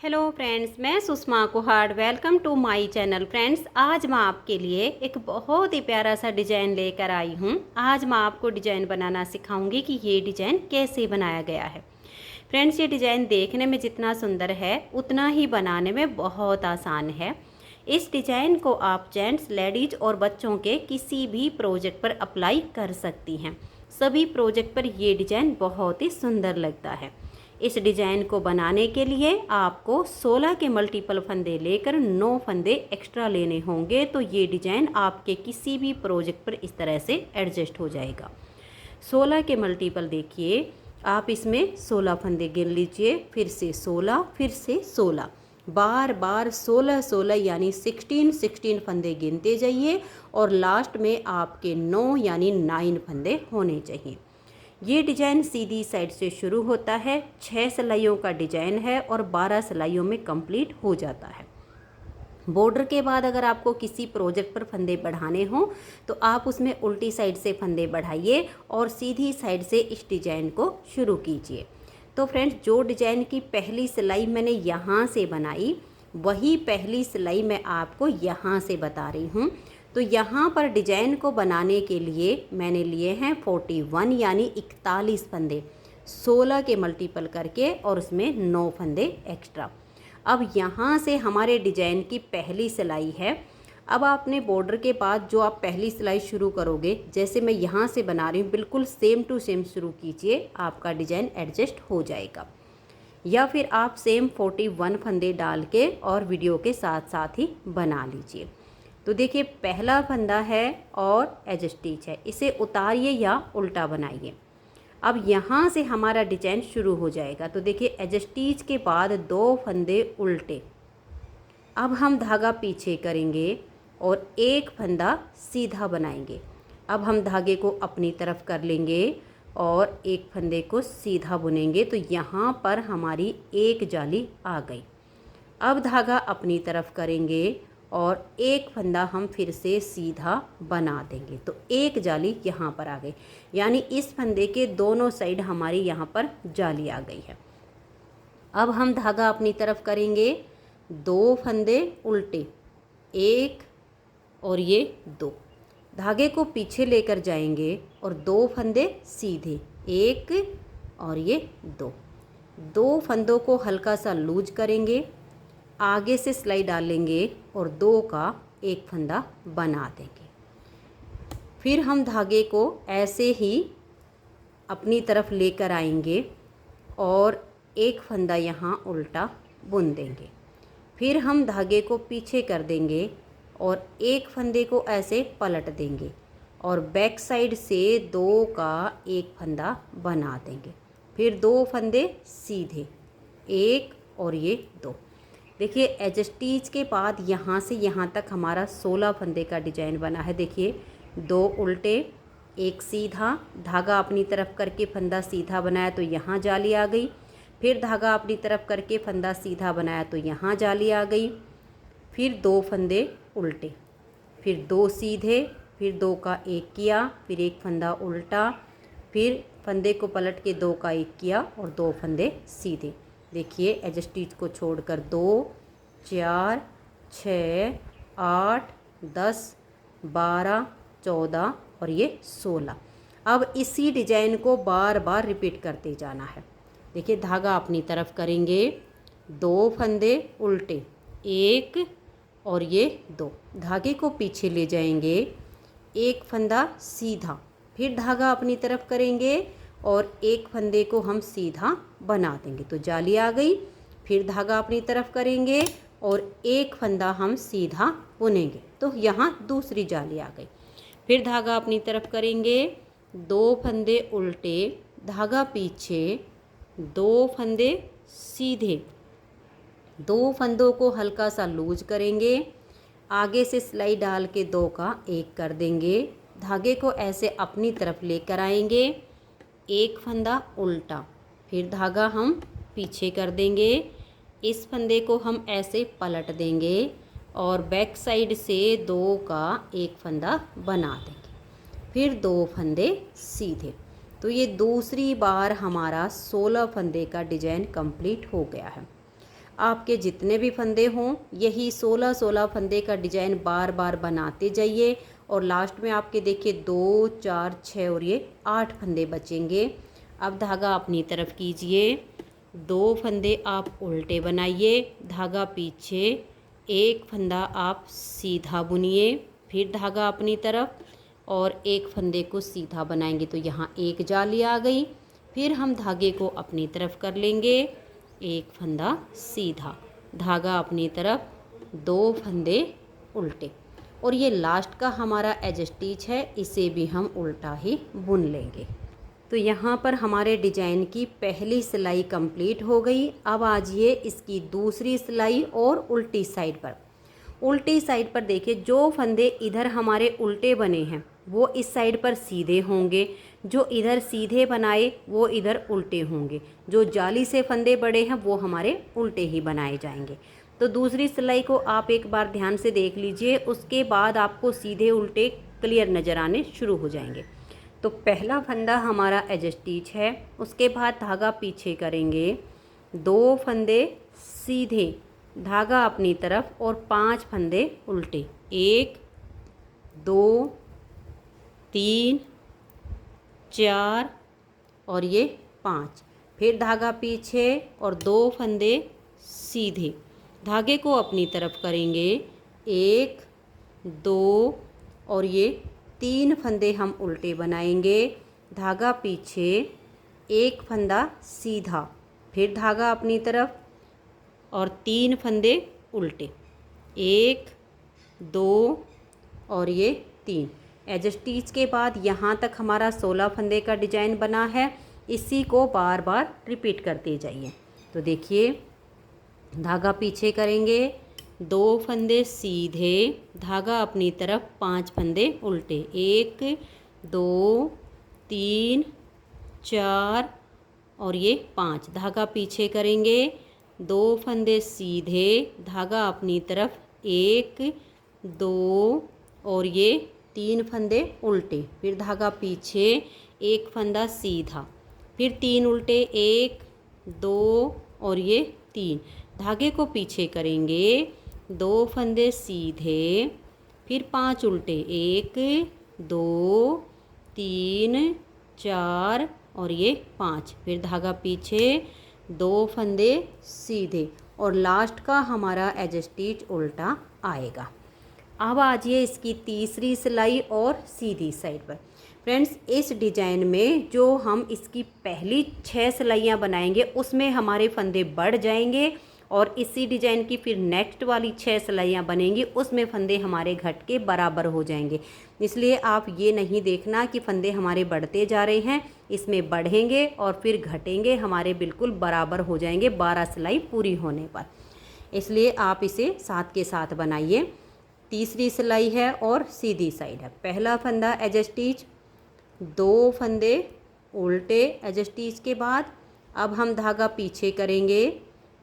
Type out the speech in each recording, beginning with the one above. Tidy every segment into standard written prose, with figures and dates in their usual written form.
Hello friends, मैं Sushma Kuhar. Welcome to my channel. Friends, आज मैं आपके लिए एक बहुत ही प्यारा सा डिज़ाइन लेकर आई हूँ। आज मैं आपको डिज़ाइन बनाना सिखाऊंगी कि ये डिज़ाइन कैसे बनाया गया है। फ्रेंड्स, ये डिज़ाइन देखने में जितना सुंदर है उतना ही बनाने में बहुत आसान है। इस डिज़ाइन को आप जेंट्स, लेडीज़ और बच्चों के किसी भी प्रोजेक्ट पर अप्लाई कर सकती हैं। सभी प्रोजेक्ट पर ये डिज़ाइन बहुत ही सुंदर लगता है। इस डिज़ाइन को बनाने के लिए आपको 16 के मल्टीपल फंदे लेकर 9 फंदे एक्स्ट्रा लेने होंगे, तो ये डिज़ाइन आपके किसी भी प्रोजेक्ट पर इस तरह से एडजस्ट हो जाएगा। 16 के मल्टीपल देखिए, आप इसमें 16 फंदे गिन लीजिए, फिर से 16, फिर से 16, बार बार 16 16 यानी 16 फंदे गिनते जाइए और लास्ट में आपके 9 यानी 9 फंदे होने चाहिए। ये डिज़ाइन सीधी साइड से शुरू होता है, 6 सिलाइयों का डिज़ाइन है और 12 सिलाइयों में कंप्लीट हो जाता है। बॉर्डर के बाद अगर आपको किसी प्रोजेक्ट पर फंदे बढ़ाने हों तो आप उसमें उल्टी साइड से फंदे बढ़ाइए और सीधी साइड से इस डिज़ाइन को शुरू कीजिए। तो फ्रेंड्स, जो डिज़ाइन की पहली सिलाई मैंने यहाँ से बनाई वही पहली सिलाई मैं आपको यहाँ से बता रही हूँ। तो यहाँ पर डिज़ाइन को बनाने के लिए मैंने लिए हैं 41 यानी 41 फंदे, 16 के मल्टीपल करके और उसमें 9 फंदे एक्स्ट्रा। अब यहाँ से हमारे डिज़ाइन की पहली सिलाई है। अब आपने बॉर्डर के बाद जो आप पहली सिलाई शुरू करोगे, जैसे मैं यहाँ से बना रही हूँ, बिल्कुल सेम टू सेम शुरू कीजिए, आपका डिज़ाइन एडजस्ट हो जाएगा। या फिर आप सेम 41 फंदे डाल के और वीडियो के साथ साथ ही बना लीजिए। तो देखिए, पहला फंदा है और एज स्टिच है, इसे उतारिए या उल्टा बनाइए। अब यहाँ से हमारा डिज़ाइन शुरू हो जाएगा। तो देखिए, एज स्टिच के बाद 2 फंदे उल्टे। अब हम धागा पीछे करेंगे और एक फंदा सीधा बनाएंगे। अब हम धागे को अपनी तरफ कर लेंगे और एक फंदे को सीधा बुनेंगे। तो यहाँ पर हमारी एक जाली आ गई। अब धागा अपनी तरफ करेंगे और एक फंदा हम फिर से सीधा बना देंगे। तो एक जाली यहाँ पर आ गई, यानी इस फंदे के दोनों साइड हमारी यहाँ पर जाली आ गई है। अब हम धागा अपनी तरफ करेंगे, 2 फंदे उल्टे, एक और ये 2, धागे को पीछे लेकर जाएंगे और 2 फंदे सीधे, एक और ये 2 फंदों को हल्का सा लूज करेंगे, आगे से सिलाई डालेंगे और 2 का एक फंदा बना देंगे। फिर हम धागे को ऐसे ही अपनी तरफ लेकर आएंगे और एक फंदा यहाँ उल्टा बुन देंगे। फिर हम धागे को पीछे कर देंगे और एक फंदे को ऐसे पलट देंगे और बैक साइड से 2 का एक फंदा बना देंगे। फिर 2 फंदे सीधे, एक और ये 2। देखिए, एज स्टिच के बाद यहाँ से यहाँ तक हमारा 16 फंदे का डिज़ाइन बना है। देखिए, 2 उल्टे, एक सीधा, धागा अपनी तरफ करके फंदा सीधा बनाया तो यहाँ जाली आ गई। फिर धागा अपनी तरफ करके फंदा सीधा बनाया तो यहाँ जाली आ गई। फिर 2 फंदे उल्टे, फिर 2 सीधे, फिर 2 का एक किया, फिर एक फंदा उल्टा, फिर फंदे को पलट के 2 का एक किया और 2 फंदे सीधे। देखिए, एज स्टिच को छोड़कर 2 4 6 8 10 12 14 और ये 16। अब इसी डिज़ाइन को बार बार रिपीट करते जाना है। देखिए, धागा अपनी तरफ करेंगे, 2 फंदे उल्टे, एक और ये 2, धागे को पीछे ले जाएंगे, एक फंदा सीधा, फिर धागा अपनी तरफ करेंगे और एक फंदे को हम सीधा बना देंगे तो जाली आ गई। फिर धागा अपनी तरफ करेंगे और एक फंदा हम सीधा बुनेंगे तो यहाँ दूसरी जाली आ गई। फिर धागा अपनी तरफ करेंगे, 2 फंदे उल्टे, धागा पीछे, 2 फंदे सीधे, 2 फंदों को हल्का सा लूज करेंगे, आगे से सिलाई डाल के 2 का एक कर देंगे, धागे को ऐसे अपनी तरफ लेकर आएंगे, एक फंदा उल्टा, फिर धागा हम पीछे कर देंगे, इस फंदे को हम ऐसे पलट देंगे और बैक साइड से 2 का एक फंदा बना देंगे, फिर 2 फंदे सीधे। तो ये दूसरी बार हमारा 16 फंदे का डिज़ाइन कंप्लीट हो गया है। आपके जितने भी फंदे हों यही 16-16 फंदे का डिजाइन बार बार बनाते जाइए और लास्ट में आपके देखिए 2, 4, 6 और ये 8 फंदे बचेंगे। अब धागा अपनी तरफ कीजिए, 2 फंदे आप उल्टे बनाइए, धागा पीछे, एक फंदा आप सीधा बुनिए, फिर धागा अपनी तरफ और एक फंदे को सीधा बनाएंगे तो यहाँ एक जाली आ गई। फिर हम धागे को अपनी तरफ कर लेंगे, एक फंदा सीधा, धागा अपनी तरफ, 2 फंदे उल्टे और ये लास्ट का हमारा एज स्टिच है, इसे भी हम उल्टा ही बुन लेंगे। तो यहाँ पर हमारे डिजाइन की पहली सिलाई कंप्लीट हो गई। अब आजिए इसकी दूसरी सिलाई और उल्टी साइड पर। उल्टी साइड पर देखिए जो फंदे इधर हमारे उल्टे बने हैं वो इस साइड पर सीधे होंगे, जो इधर सीधे बनाए वो इधर उल्टे होंगे, जो जाली से फंदे बड़े हैं वो हमारे उल्टे ही बनाए जाएंगे। तो दूसरी सिलाई को आप एक बार ध्यान से देख लीजिए, उसके बाद आपको सीधे उल्टे क्लियर नज़र आने शुरू हो जाएंगे। तो पहला फंदा हमारा एज स्टिच है, उसके बाद धागा पीछे करेंगे, 2 फंदे सीधे, धागा अपनी तरफ और 5 फंदे उल्टे, 1, 2, 3, 4 और ये 5। फिर धागा पीछे और 2 फंदे सीधे, धागे को अपनी तरफ करेंगे, 1, 2 और ये 3 फंदे हम उल्टे बनाएंगे, धागा पीछे, एक फंदा सीधा, फिर धागा अपनी तरफ और 3 फंदे उल्टे, 1, 2 और ये 3। एज स्टिच के बाद यहाँ तक हमारा 16 फंदे का डिजाइन बना है, इसी को बार बार रिपीट करते जाइए। तो देखिए धागा पीछे करेंगे, 2 फंदे सीधे, धागा अपनी तरफ, 5 फंदे उल्टे, 1, 2, 3, 4 और ये 5, धागा पीछे करेंगे, 2 फंदे सीधे, धागा अपनी तरफ, 1, 2 और ये 3 फंदे उल्टे, फिर धागा पीछे, एक फंदा सीधा, फिर 3 उल्टे, 1, 2 और ये 3, धागे को पीछे करेंगे, 2 फंदे सीधे, फिर 5 उल्टे, 1, 2, 3, 4 और ये 5, फिर धागा पीछे, 2 फंदे सीधे और लास्ट का हमारा एज स्टिच उल्टा आएगा। अब आजिए इसकी तीसरी सिलाई और सीधी साइड पर। फ्रेंड्स इस डिजाइन में जो हम इसकी पहली 6 सिलाइयाँ बनाएंगे उसमें हमारे फंदे बढ़ जाएंगे और इसी डिजाइन की फिर नेक्स्ट वाली 6 सिलाइयाँ बनेंगी उसमें फंदे हमारे घट के बराबर हो जाएंगे। इसलिए आप ये नहीं देखना कि फंदे हमारे बढ़ते जा रहे हैं, इसमें बढ़ेंगे और फिर घटेंगे, हमारे बिल्कुल बराबर हो जाएंगे 12 सिलाई पूरी होने पर। इसलिए आप इसे साथ के साथ बनाइए। तीसरी सिलाई है और सीधी साइड है। पहला फंदा एज स्टिच, 2 फंदे उल्टे एज स्टिच के बाद अब हम धागा पीछे करेंगे,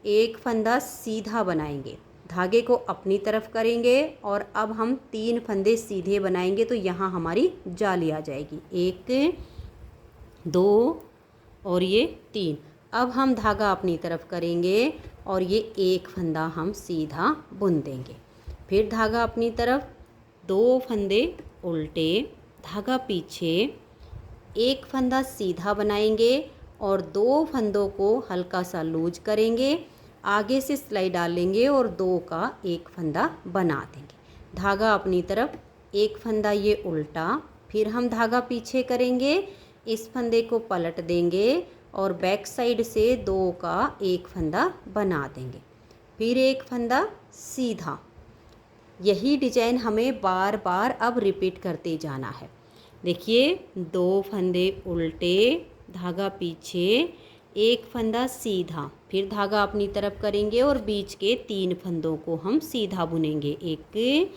एक फंदा सीधा बनाएंगे, धागे को अपनी तरफ करेंगे और अब हम 3 फंदे सीधे बनाएंगे तो यहाँ हमारी जाली आ जाएगी, 1, 2 और ये 3। अब हम धागा अपनी तरफ करेंगे और ये एक फंदा हम सीधा बुन देंगे, फिर धागा अपनी तरफ, 2 फंदे उल्टे, धागा पीछे, एक फंदा सीधा बनाएंगे और 2 फंदों को हल्का सा लूज करेंगे, आगे से सिलाई डालेंगे और 2 का एक फंदा बना देंगे, धागा अपनी तरफ, एक फंदा ये उल्टा, फिर हम धागा पीछे करेंगे, इस फंदे को पलट देंगे और बैक साइड से 2 का एक फंदा बना देंगे, फिर एक फंदा सीधा। यही डिजाइन हमें बार बार अब रिपीट करते जाना है। देखिए 2 फंदे उल्टे, धागा पीछे, एक फंदा सीधा, फिर धागा अपनी तरफ करेंगे और बीच के 3 फंदों को हम सीधा बुनेंगे, 1,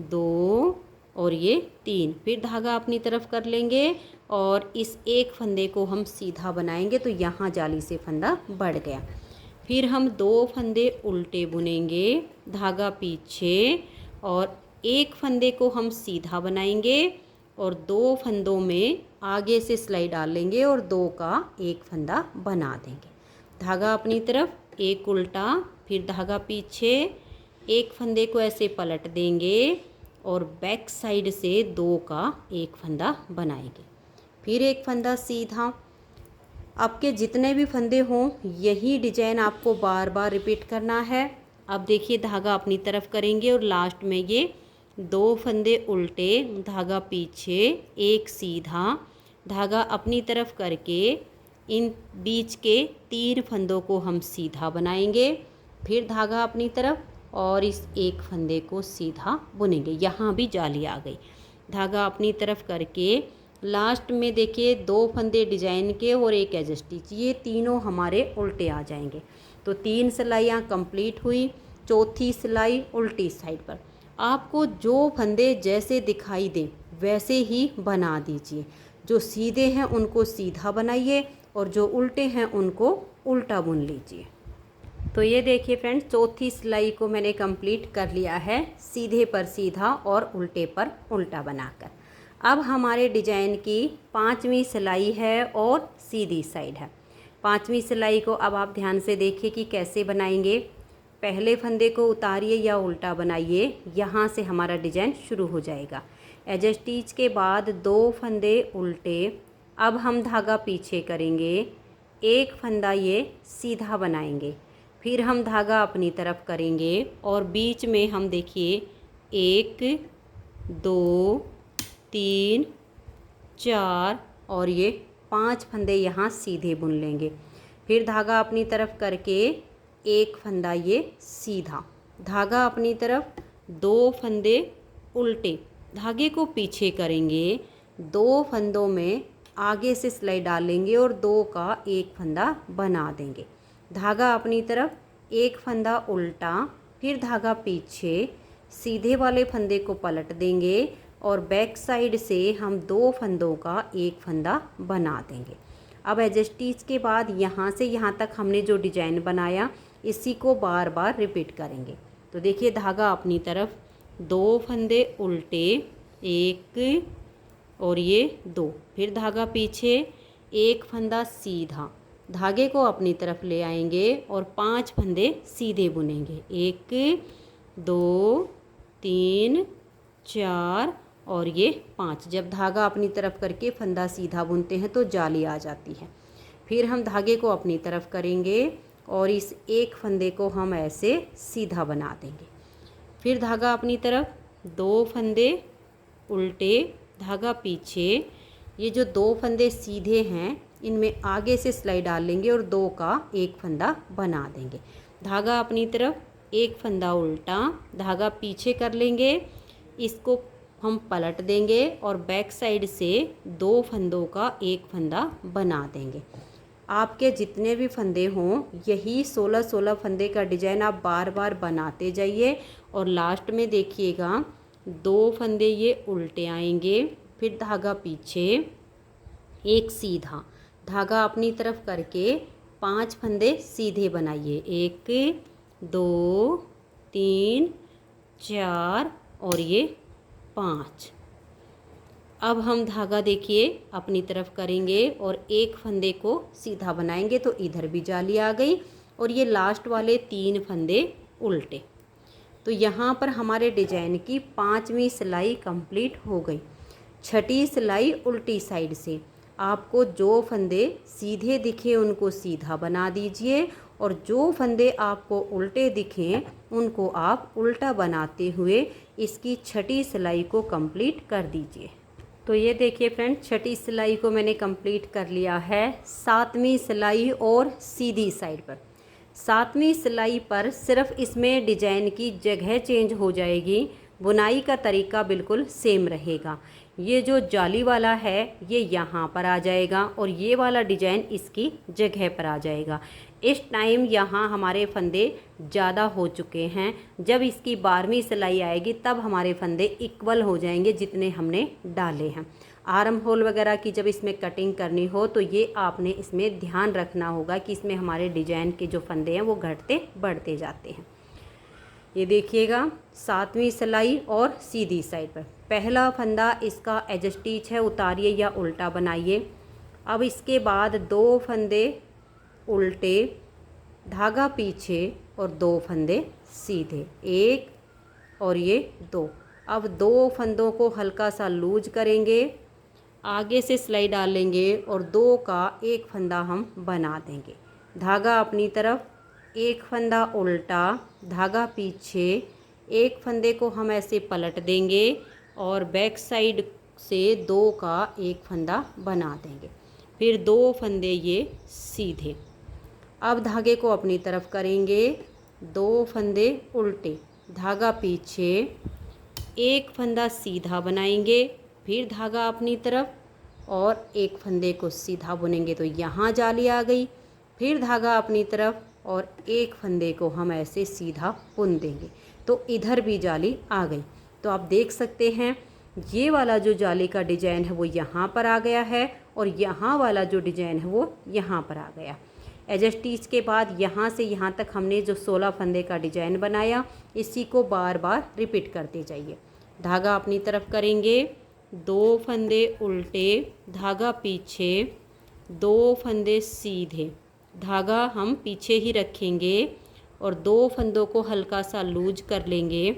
2 और ये 3, फिर धागा अपनी तरफ कर लेंगे और इस एक फंदे को हम सीधा बनाएंगे तो यहाँ जाली से फंदा बढ़ गया, फिर हम 2 फंदे उल्टे बुनेंगे, धागा पीछे और एक फंदे को हम सीधा बनाएंगे और 2 फंदों में आगे से सिलाई डालेंगे और 2 का एक फंदा बना देंगे, धागा अपनी तरफ, एक उल्टा, फिर धागा पीछे, एक फंदे को ऐसे पलट देंगे और बैक साइड से 2 का एक फंदा बनाएंगे। फिर एक फंदा सीधा। आपके जितने भी फंदे हों यही डिजाइन आपको बार बार रिपीट करना है। अब देखिए धागा अपनी तरफ करेंगे और लास्ट में ये 2 फंदे उल्टे, धागा पीछे, एक सीधा, धागा अपनी तरफ करके इन बीच के 3 फंदों को हम सीधा बनाएंगे। फिर धागा अपनी तरफ और इस एक फंदे को सीधा बुनेंगे। यहाँ भी जाली आ गई। धागा अपनी तरफ करके लास्ट में देखिए 2 फंदे डिजाइन के और एक एज स्टिच, ये तीनों हमारे उल्टे आ जाएंगे। तो 3 सिलाइयाँ कंप्लीट हुई। चौथी सिलाई उल्टी साइड पर। आपको जो फंदे जैसे दिखाई दें वैसे ही बना दीजिए। जो सीधे हैं उनको सीधा बनाइए और जो उल्टे हैं उनको उल्टा बुन लीजिए। तो ये देखिए फ्रेंड्स, चौथी सिलाई को मैंने कंप्लीट कर लिया है, सीधे पर सीधा और उल्टे पर उल्टा बनाकर। अब हमारे डिजाइन की 5वीं सिलाई है और सीधी साइड है। 5वीं सिलाई को अब आप ध्यान से देखिए कि कैसे बनाएंगे। पहले फंदे को उतारिए या उल्टा बनाइए, यहाँ से हमारा डिजाइन शुरू हो जाएगा। एज स्टिच के बाद 2 फंदे उल्टे। अब हम धागा पीछे करेंगे, एक फंदा ये सीधा बनाएंगे। फिर हम धागा अपनी तरफ करेंगे और बीच में हम देखिए 1 2 3 4 और ये 5 फंदे यहाँ सीधे बुन लेंगे। फिर धागा अपनी तरफ करके एक फंदा ये सीधा, धागा अपनी तरफ, 2 फंदे उल्टे, धागे को पीछे करेंगे, 2 फंदों में आगे से सिलाई डालेंगे और 2 का एक फंदा बना देंगे। धागा अपनी तरफ, एक फंदा उल्टा, फिर धागा पीछे, सीधे वाले फंदे को पलट देंगे और बैक साइड से हम 2 फंदों का एक फंदा बना देंगे। अब एज स्टिच के बाद यहाँ से यहाँ तक हमने जो डिजाइन बनाया इसी को बार बार रिपीट करेंगे। तो देखिए धागा अपनी तरफ, 2 फंदे उल्टे, एक और ये 2, फिर धागा पीछे, एक फंदा सीधा, धागे को अपनी तरफ ले आएंगे और 5 फंदे सीधे बुनेंगे। 1 2 3 4 और ये 5। जब धागा अपनी तरफ करके फंदा सीधा बुनते हैं तो जाली आ जाती है। फिर हम धागे को अपनी तरफ करेंगे और इस एक फंदे को हम ऐसे सीधा बना देंगे। फिर धागा अपनी तरफ, 2 फंदे उल्टे, धागा पीछे, ये जो 2 फंदे सीधे हैं इनमें आगे से सिलाई डाल लेंगे और 2 का एक फंदा बना देंगे। धागा अपनी तरफ, एक फंदा उल्टा, धागा पीछे कर लेंगे, इसको हम पलट देंगे और बैक साइड से 2 फंदों का एक फंदा बना देंगे। आपके जितने भी फंदे हों यही 16-16 फंदे का डिजाइन आप बार बार बनाते जाइए और लास्ट में देखिएगा 2 फंदे ये उल्टे आएंगे, फिर धागा पीछे, एक सीधा, धागा अपनी तरफ करके 5 फंदे सीधे बनाइए। 1 2 3 4 और ये 5। अब हम धागा देखिए अपनी तरफ करेंगे और एक फंदे को सीधा बनाएंगे तो इधर भी जाली आ गई और ये लास्ट वाले 3 फंदे उल्टे। तो यहाँ पर हमारे डिजाइन की 5वीं सिलाई कंप्लीट हो गई। 6ठी सिलाई उल्टी साइड से। आपको जो फंदे सीधे दिखे उनको सीधा बना दीजिए और जो फंदे आपको उल्टे दिखें उनको आप उल्टा बनाते हुए इसकी 6ठी सिलाई को कंप्लीट कर दीजिए। तो ये देखिए फ्रेंड्स, 6ठी सिलाई को मैंने कंप्लीट कर लिया है। 7वीं सिलाई और सीधी साइड पर। 7वीं सिलाई पर सिर्फ इसमें डिजाइन की जगह चेंज हो जाएगी, बुनाई का तरीका बिल्कुल सेम रहेगा। ये जो जाली वाला है ये यहाँ पर आ जाएगा और ये वाला डिजाइन इसकी जगह पर आ जाएगा। इस टाइम यहाँ हमारे फंदे ज़्यादा हो चुके हैं। जब इसकी 12वीं सिलाई आएगी तब हमारे फंदे इक्वल हो जाएंगे जितने हमने डाले हैं। आर्म होल वगैरह की जब इसमें कटिंग करनी हो तो ये आपने इसमें ध्यान रखना होगा कि इसमें हमारे डिजाइन के जो फंदे हैं वो घटते बढ़ते जाते हैं। ये देखिएगा 7वीं सिलाई और सीधी साइड पर पहला फंदा इसका एज स्टिच है, उतारिए या उल्टा बनाइए। अब इसके बाद 2 फंदे उल्टे, धागा पीछे, और 2 फंदे सीधे, 1 और ये 2। अब 2 फंदों को हल्का सा लूज करेंगे, आगे से सिलाई डालेंगे और 2 का एक फंदा हम बना देंगे। धागा अपनी तरफ, एक फंदा उल्टा, धागा पीछे, एक फंदे को हम ऐसे पलट देंगे और बैक साइड से 2 का एक फंदा बना देंगे। फिर 2 फंदे ये सीधे। अब धागे को अपनी तरफ करेंगे, 2 फंदे उल्टे, धागा पीछे, एक फंदा सीधा बनाएंगे, फिर धागा अपनी तरफ और एक फंदे को सीधा बुनेंगे तो यहाँ जाली आ गई। फिर धागा अपनी तरफ और एक फंदे को हम ऐसे सीधा बुन देंगे तो इधर भी जाली आ गई। तो आप देख सकते हैं ये वाला जो जाली का डिजाइन है वो यहाँ पर आ गया है और यहाँ वाला जो डिजाइन है वो यहाँ पर आ गया। एज स्टिच के बाद यहाँ से यहाँ तक हमने जो 16 फंदे का डिजाइन बनाया, इसी को बार बार रिपीट करते जाइए। धागा अपनी तरफ करेंगे, 2 फंदे उल्टे, धागा पीछे, 2 फंदे सीधे, धागा हम पीछे ही रखेंगे और 2 फंदों को हल्का सा लूज कर लेंगे।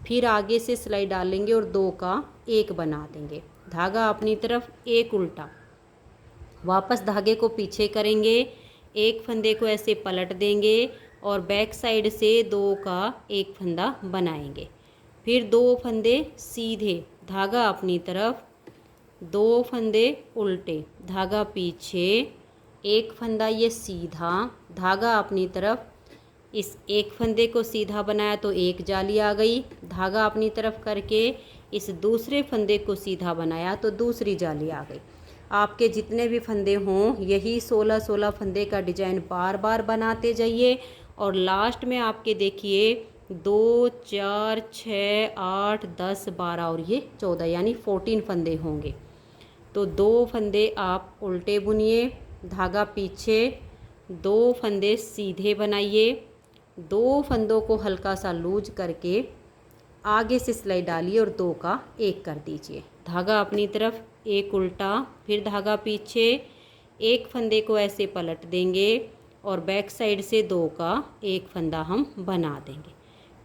फिर आगे से सिलाई डालेंगे और 2 का एक बना देंगे। धागा अपनी तरफ, एक उल्टा, वापस धागे को पीछे करेंगे, एक फंदे को ऐसे पलट देंगे और बैक साइड से 2 का एक फंदा बनाएंगे। फिर 2 फंदे सीधे, धागा अपनी तरफ, 2 फंदे उल्टे, धागा पीछे, एक फंदा ये सीधा, धागा अपनी तरफ, इस एक फंदे को सीधा बनाया तो एक जाली आ गई। धागा अपनी तरफ करके इस दूसरे फंदे को सीधा बनाया तो दूसरी जाली आ गई। आपके जितने भी फंदे हों यही 16 फंदे का डिजाइन बार बार बनाते जाइए और लास्ट में आपके देखिए 2, 4, 6, 8, 10, 12 और ये 14 यानी 14 फंदे होंगे। तो 2 फंदे आप उल्टे बुनिए, धागा पीछे, 2 फंदे सीधे बनाइए, 2 फंदों को हल्का सा लूज करके आगे से सिलाई डालिए और 2 का एक कर दीजिए। धागा अपनी तरफ, एक उल्टा, फिर धागा पीछे, एक फंदे को ऐसे पलट देंगे और बैक साइड से 2 का एक फंदा हम बना देंगे।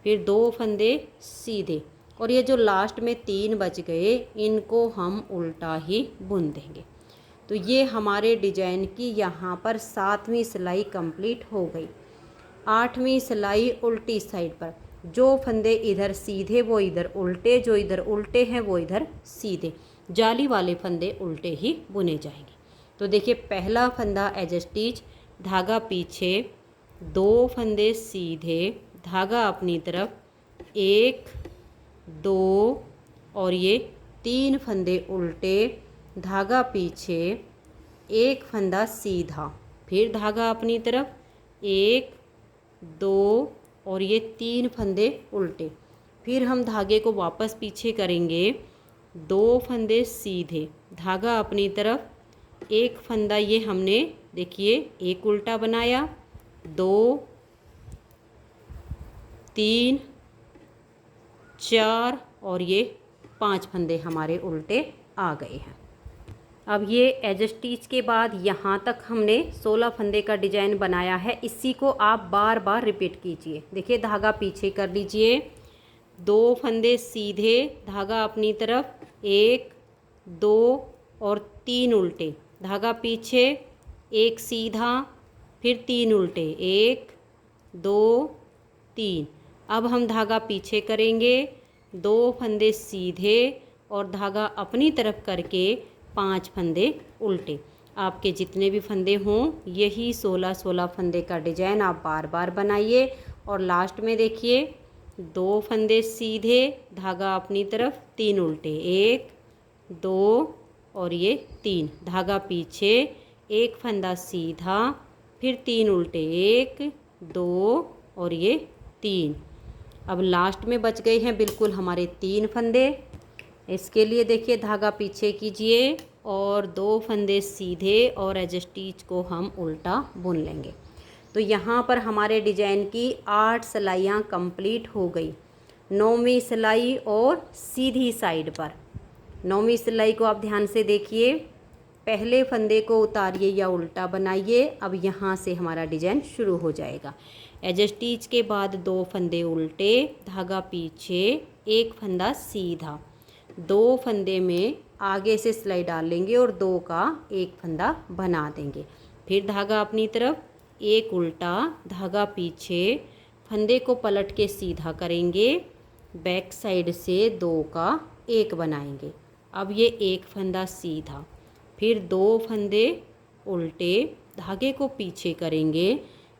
फिर 2 फंदे सीधे और ये जो लास्ट में 3 बच गए इनको हम उल्टा ही बुन देंगे। तो ये हमारे डिजाइन की यहाँ पर 7वीं सिलाई कंप्लीट हो गई। 8वीं सिलाई उल्टी साइड पर, जो फंदे इधर सीधे वो इधर उल्टे, जो इधर उल्टे हैं वो इधर सीधे, जाली वाले फंदे उल्टे ही बुने जाएंगे। तो देखिए पहला फंदा एज स्टिच, धागा पीछे, 2 फंदे सीधे, धागा अपनी तरफ, 1, 2 और ये 3 फंदे उल्टे, धागा पीछे, एक फंदा सीधा, फिर धागा अपनी तरफ, 1, 2 और ये 3 फंदे उल्टे। फिर हम धागे को वापस पीछे करेंगे, 2 फंदे सीधे, धागा अपनी तरफ, एक फंदा ये हमने देखिए एक उल्टा बनाया, 2, 3, 4 और ये 5 फंदे हमारे उल्टे आ गए हैं। अब ये एज स्टिच के बाद यहाँ तक हमने 16 फंदे का डिजाइन बनाया है, इसी को आप बार बार रिपीट कीजिए। देखिए धागा पीछे कर लीजिए, 2 फंदे सीधे, धागा अपनी तरफ, 1, 2 और 3 उल्टे, धागा पीछे, एक सीधा, फिर 3 उल्टे, 1, 2, 3। अब हम धागा पीछे करेंगे, 2 फंदे सीधे और धागा अपनी तरफ करके 5 फंदे उल्टे। आपके जितने भी फंदे हों यही 16 फंदे का डिजाइन आप बार बार बनाइए और लास्ट में देखिए 2 फंदे सीधे, धागा अपनी तरफ, 3 उल्टे, 1, 2 और ये 3, धागा पीछे, एक फंदा सीधा, फिर 3 उल्टे, 1, 2 और ये 3। अब लास्ट में बच गए हैं बिल्कुल हमारे 3 फंदे। इसके लिए देखिए धागा पीछे कीजिए और 2 फंदे सीधे और एज स्टिच को हम उल्टा बुन लेंगे। तो यहाँ पर हमारे डिजाइन की 8 सिलाइयाँ कंप्लीट हो गई। 9वीं सिलाई और सीधी साइड पर, 9वीं सिलाई को आप ध्यान से देखिए, पहले फंदे को उतारिए या उल्टा बनाइए। अब यहाँ से हमारा डिजाइन शुरू हो जाएगा। एज स्टिच के बाद 2 फंदे उल्टे, धागा पीछे, एक फंदा सीधा, 2 फंदे में आगे से सिलाई डाल लेंगे और 2 का एक फंदा बना देंगे। फिर धागा अपनी तरफ, एक उल्टा, धागा पीछे, फंदे को पलट के सीधा करेंगे, बैक साइड से 2 का एक बनाएंगे। अब ये एक फंदा सीधा, फिर 2 फंदे उल्टे, धागे को पीछे करेंगे,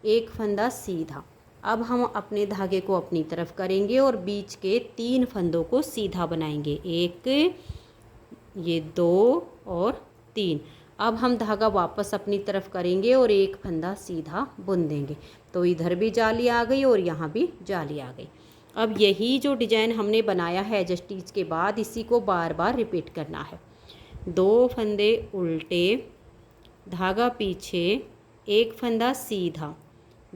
एक फंदा सीधा। अब हम अपने धागे को अपनी तरफ करेंगे और बीच के 3 फंदों को सीधा बनाएंगे, एक, ये 2 और 3। अब हम धागा वापस अपनी तरफ करेंगे और एक फंदा सीधा बुन देंगे। तो इधर भी जाली आ गई और यहाँ भी जाली आ गई। अब यही जो डिजाइन हमने बनाया है एज स्टिच के बाद, इसी को बार बार रिपीट करना है। 2 फंदे उल्टे, धागा पीछे, एक फंदा सीधा,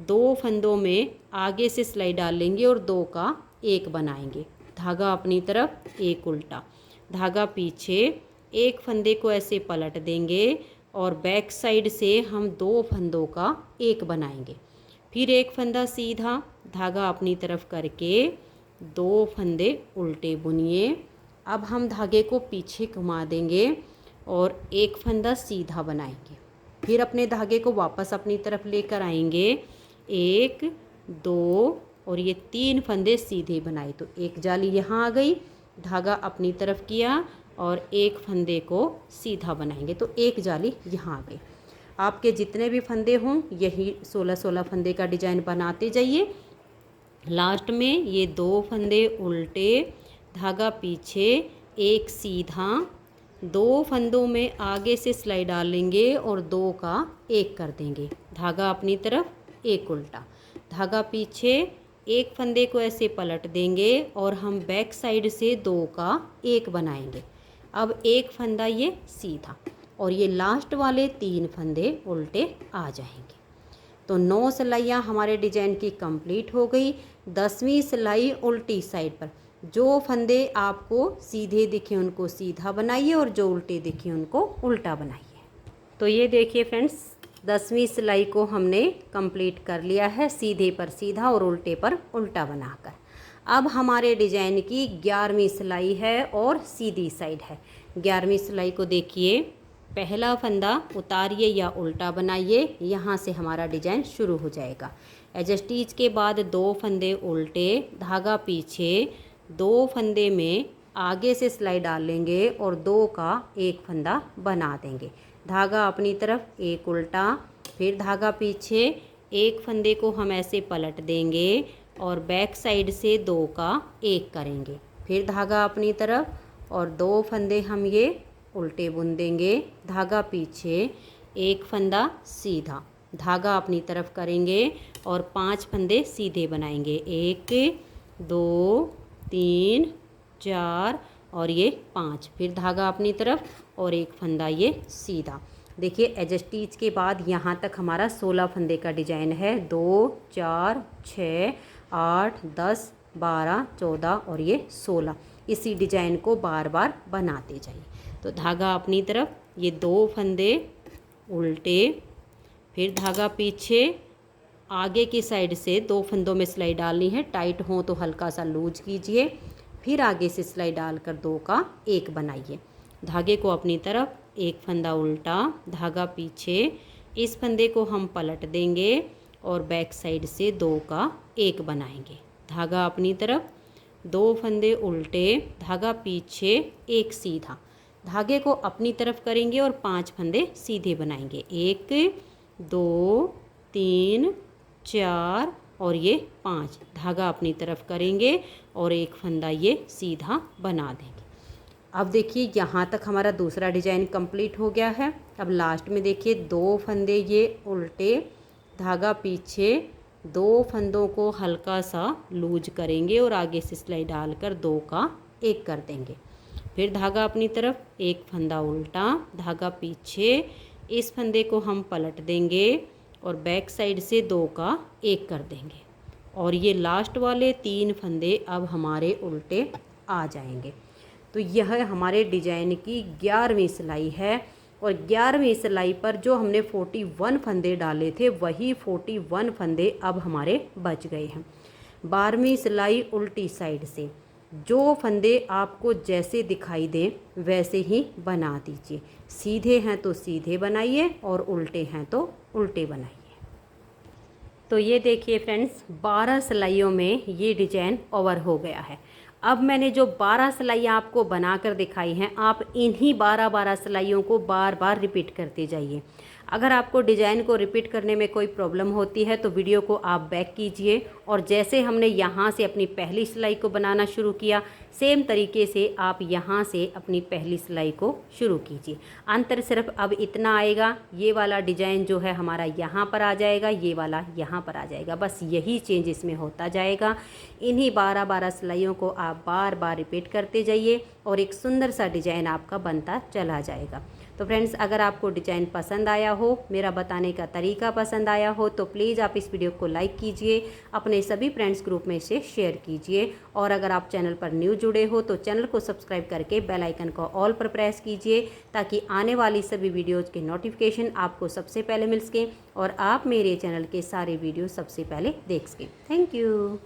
2 फंदों में आगे से सिलाई डाल लेंगे और 2 का एक बनाएंगे। धागा अपनी तरफ, एक उल्टा, धागा पीछे, एक फंदे को ऐसे पलट देंगे और बैक साइड से हम 2 फंदों का एक बनाएंगे। फिर एक फंदा सीधा, धागा अपनी तरफ करके 2 फंदे उल्टे बुनिए। अब हम धागे को पीछे घुमा देंगे और एक फंदा सीधा बनाएंगे। फिर अपने धागे को वापस अपनी तरफ लेकर आएंगे, 1, 2 और ये 3 फंदे सीधे बनाए। तो एक जाली यहाँ आ गई, धागा अपनी तरफ किया और एक फंदे को सीधा बनाएंगे, तो एक जाली यहाँ आ गई। आपके जितने भी फंदे हों यही 16-16 फंदे का डिजाइन बनाते जाइए। लास्ट में ये 2 फंदे उल्टे, धागा पीछे, एक सीधा, 2 फंदों में आगे से सिलाई डाल लेंगे और 2 का एक कर देंगे। धागा अपनी तरफ, एक उल्टा, धागा पीछे, एक फंदे को ऐसे पलट देंगे और हम बैक साइड से 2 का एक बनाएंगे। अब एक फंदा ये सीधा और ये लास्ट वाले 3 फंदे उल्टे आ जाएंगे। तो 9 सिलाइयाँ हमारे डिजाइन की कंप्लीट हो गई। 10वीं सिलाई उल्टी साइड पर, जो फंदे आपको सीधे दिखे उनको सीधा बनाइए और जो उल्टे दिखे उनको उल्टा बनाइए। तो ये देखिए फ्रेंड्स, 10वीं सिलाई को हमने कंप्लीट कर लिया है, सीधे पर सीधा और उल्टे पर उल्टा बनाकर। अब हमारे डिजाइन की 11वीं सिलाई है और सीधी साइड है। 11वीं सिलाई को देखिए, पहला फंदा उतारिए या उल्टा बनाइए, यहाँ से हमारा डिजाइन शुरू हो जाएगा। एज स्टिच के बाद 2 फंदे उल्टे, धागा पीछे, 2 फंदे में आगे से सिलाई डाल लेंगे और 2 का एक फंदा बना देंगे। धागा अपनी तरफ, एक उल्टा, फिर धागा पीछे, एक फंदे को हम ऐसे पलट देंगे और बैक साइड से 2 का एक करेंगे। फिर धागा अपनी तरफ और 2 फंदे हम ये उल्टे बुन देंगे, धागा पीछे, एक फंदा सीधा, धागा अपनी तरफ करेंगे और 5 फंदे सीधे बनाएंगे, 1, 2, 3, 4 और ये 5। फिर धागा अपनी तरफ और एक फंदा ये सीधा। देखिए एज स्टिच के बाद यहाँ तक हमारा 16 फंदे का डिजाइन है। 2, 4, 6, 8, 10, 12, 14 और ये 16। इसी डिजाइन को बार बार बनाते जाइए। तो धागा अपनी तरफ, ये 2 फंदे उल्टे, फिर धागा पीछे, आगे की साइड से 2 फंदों में सिलाई डालनी है, टाइट हो तो हल्का सा लूज कीजिए, फिर आगे से सिलाई डालकर 2 का एक बनाइए। धागे को अपनी तरफ, एक फंदा उल्टा, धागा पीछे, इस फंदे को हम पलट देंगे और बैक साइड से 2 का एक बनाएंगे। धागा अपनी तरफ, 2 फंदे उल्टे, धागा पीछे, एक सीधा, धागे को अपनी तरफ करेंगे और 5 फंदे सीधे बनाएंगे, 1, 2, 3, 4 और ये 5। धागा अपनी तरफ करेंगे और एक फंदा ये सीधा बना देंगे। अब देखिए यहाँ तक हमारा दूसरा डिजाइन कंप्लीट हो गया है। अब लास्ट में देखिए 2 फंदे ये उल्टे, धागा पीछे, 2 फंदों को हल्का सा लूज करेंगे और आगे से सिलाई डालकर 2 का एक कर देंगे। फिर धागा अपनी तरफ, एक फंदा उल्टा, धागा पीछे, इस फंदे को हम पलट देंगे और बैक साइड से 2 का एक कर देंगे और ये लास्ट वाले 3 फंदे अब हमारे उल्टे आ जाएंगे। तो यह हमारे डिजाइन की 11वीं सिलाई है। और 11वीं सिलाई पर जो हमने 41 फंदे डाले थे वही 41 फंदे अब हमारे बच गए हैं। 12वीं सिलाई उल्टी साइड से जो फंदे आपको जैसे दिखाई दे वैसे ही बना दीजिए। सीधे हैं तो सीधे बनाइए और उल्टे हैं तो उल्टे बनाइए। तो ये देखिए फ्रेंड्स, 12 सिलाइयों में ये डिजाइन ओवर हो गया है। अब मैंने जो 12 सिलाइयाँ आपको बनाकर दिखाई हैं, आप इन्हीं 12 सिलाइयों को बार बार रिपीट करते जाइए। अगर आपको डिज़ाइन को रिपीट करने में कोई प्रॉब्लम होती है तो वीडियो को आप बैक कीजिए और जैसे हमने यहाँ से अपनी पहली सिलाई को बनाना शुरू किया, सेम तरीके से आप यहाँ से अपनी पहली सिलाई को शुरू कीजिए। अंतर सिर्फ अब इतना आएगा, ये वाला डिज़ाइन जो है हमारा यहाँ पर आ जाएगा, ये वाला यहाँ पर आ जाएगा, बस यही चेंज इसमें होता जाएगा। इन्हीं 12 सिलाइयों को आप बार बार रिपीट करते जाइए और एक सुंदर सा डिज़ाइन आपका बनता चला जाएगा। तो फ्रेंड्स, अगर आपको डिज़ाइन पसंद आया हो, मेरा बताने का तरीका पसंद आया हो, तो प्लीज़ आप इस वीडियो को लाइक कीजिए, अपने सभी फ्रेंड्स ग्रुप में इसे शेयर कीजिए और अगर आप चैनल पर न्यू जुड़े हो तो चैनल को सब्सक्राइब करके बेल आइकन को ऑल पर प्रेस कीजिए ताकि आने वाली सभी वीडियोज़ के नोटिफिकेशन आपको सबसे पहले मिल सकें और आप मेरे चैनल के सारे वीडियो सबसे पहले देख सकें। Thank you.